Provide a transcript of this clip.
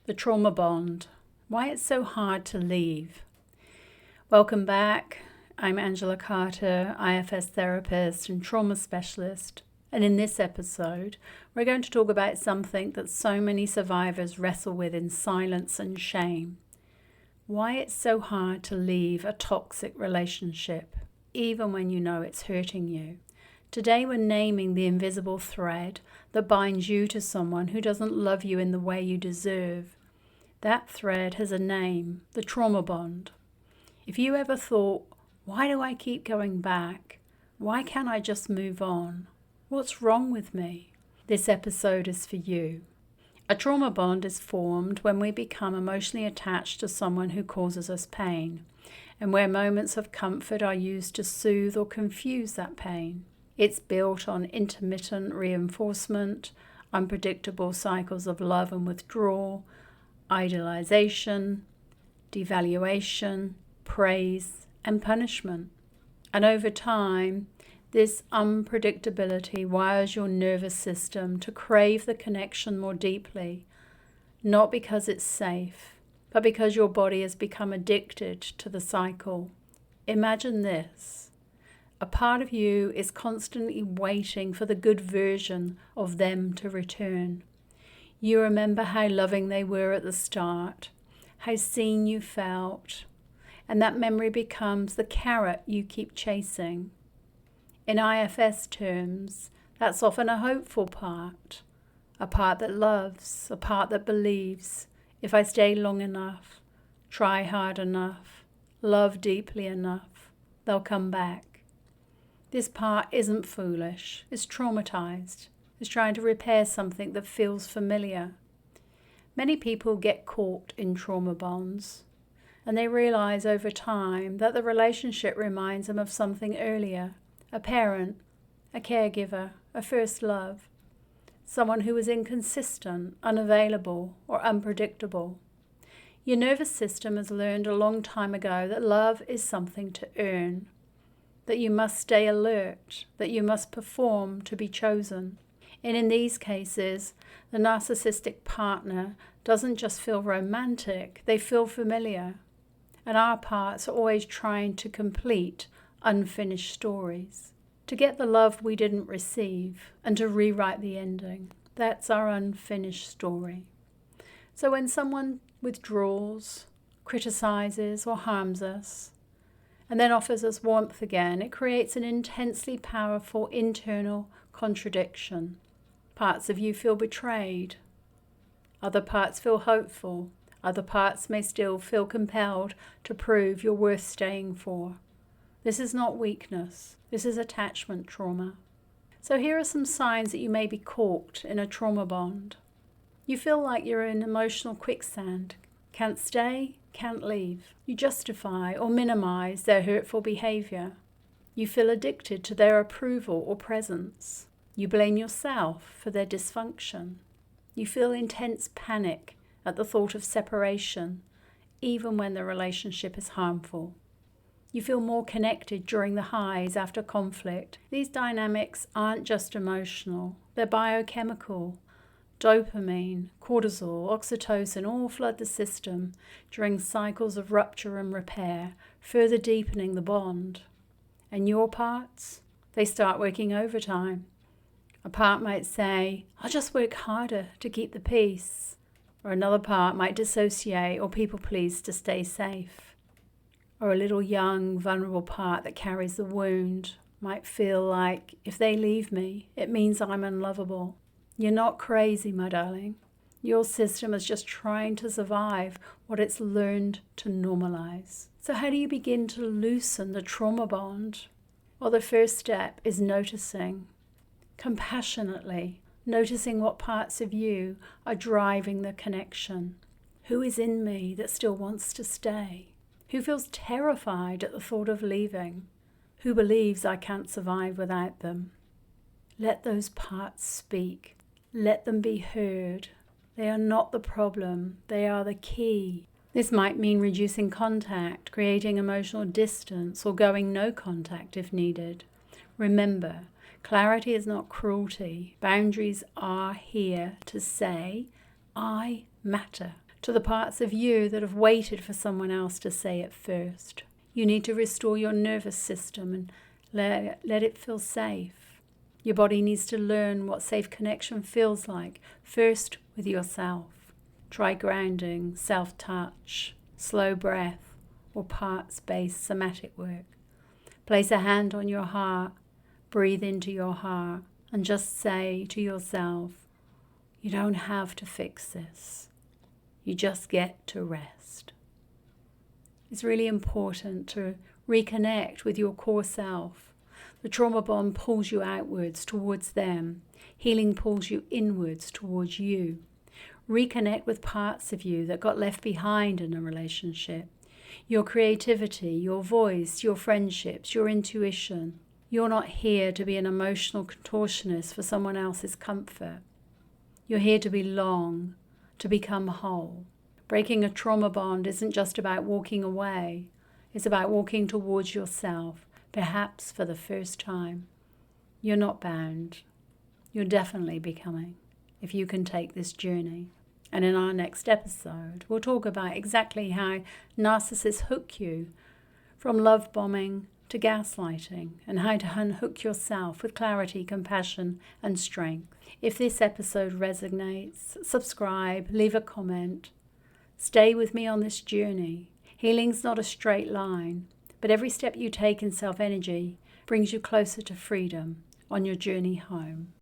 The trauma bond, why it's so hard to leave. Welcome back. I'm Angela Carter, IFS therapist and trauma specialist. And in this episode, we're going to talk about something that so many survivors wrestle with in silence and shame. Why it's so hard to leave a toxic relationship, even when you know it's hurting you. Today we're naming the invisible thread that binds you to someone who doesn't love you in the way you deserve. That thread has a name, the trauma bond. If you ever thought, why do I keep going back? Why can't I just move on? What's wrong with me? This episode is for you. A trauma bond is formed when we become emotionally attached to someone who causes us pain, and where moments of comfort are used to soothe or confuse that pain. It's built on intermittent reinforcement, unpredictable cycles of love and withdrawal, idealization, devaluation, praise, and punishment. And over time, this unpredictability wires your nervous system to crave the connection more deeply, not because it's safe, but because your body has become addicted to the cycle. Imagine this. A part of you is constantly waiting for the good version of them to return. You remember how loving they were at the start, how seen you felt, and that memory becomes the carrot you keep chasing. In IFS terms, that's often a hopeful part, a part that loves, a part that believes, if I stay long enough, try hard enough, love deeply enough, they'll come back. This part isn't foolish, it's traumatized, it's trying to repair something that feels familiar. Many people get caught in trauma bonds, and they realize over time that the relationship reminds them of something earlier, a parent, a caregiver, a first love, someone who was inconsistent, unavailable, or unpredictable. Your nervous system has learned a long time ago that love is something to earn, that you must stay alert, that you must perform to be chosen. And in these cases, the narcissistic partner doesn't just feel romantic, they feel familiar. And our parts are always trying to complete unfinished stories, to get the love we didn't receive and to rewrite the ending. That's our unfinished story. So when someone withdraws, criticizes, or harms us, and then offers us warmth again, it creates an intensely powerful internal contradiction. Parts of you feel betrayed. Other parts feel hopeful. Other parts may still feel compelled to prove you're worth staying for. This is not weakness. This is attachment trauma. So here are some signs that you may be caught in a trauma bond. You feel like you're in emotional quicksand. Can't stay, can't leave. You justify or minimize their hurtful behavior. You feel addicted to their approval or presence. You blame yourself for their dysfunction. You feel intense panic at the thought of separation, even when the relationship is harmful. You feel more connected during the highs after conflict. These dynamics aren't just emotional, they're biochemical. Dopamine, cortisol, oxytocin all flood the system during cycles of rupture and repair, further deepening the bond. And your parts? They start working overtime. A part might say, I'll just work harder to keep the peace. Or another part might dissociate or people please to stay safe. Or a little young, vulnerable part that carries the wound might feel like, if they leave me, it means I'm unlovable. You're not crazy, my darling. Your system is just trying to survive what it's learned to normalize. So how do you begin to loosen the trauma bond? Well, the first step is noticing, compassionately, noticing what parts of you are driving the connection. Who is in me that still wants to stay? Who feels terrified at the thought of leaving? Who believes I can't survive without them? Let those parts speak. Let them be heard. They are not the problem. They are the key. This might mean reducing contact, creating emotional distance, or going no contact if needed. Remember, clarity is not cruelty. Boundaries are here to say, I matter. to the parts of you that have waited for someone else to say it first. You need to restore your nervous system and let it feel safe. Your body needs to learn what safe connection feels like, first with yourself. Try grounding, self-touch, slow breath, or parts-based somatic work. Place a hand on your heart, breathe into your heart, and just say to yourself, you don't have to fix this. You just get to rest. It's really important to reconnect with your core self. The trauma bond pulls you outwards towards them. Healing pulls you inwards towards you. Reconnect with parts of you that got left behind in a relationship. Your creativity, your voice, your friendships, your intuition. You're not here to be an emotional contortionist for someone else's comfort. You're here to belong, to become whole. Breaking a trauma bond isn't just about walking away. It's about walking towards yourself, perhaps for the first time. You're not bound. You're definitely becoming, if you can take this journey. And in our next episode, we'll talk about exactly how narcissists hook you from love bombing to gaslighting, and how to unhook yourself with clarity, compassion, and strength. If this episode resonates, subscribe, leave a comment. Stay with me on this journey. Healing's not a straight line, but every step you take in self-energy brings you closer to freedom on your journey home.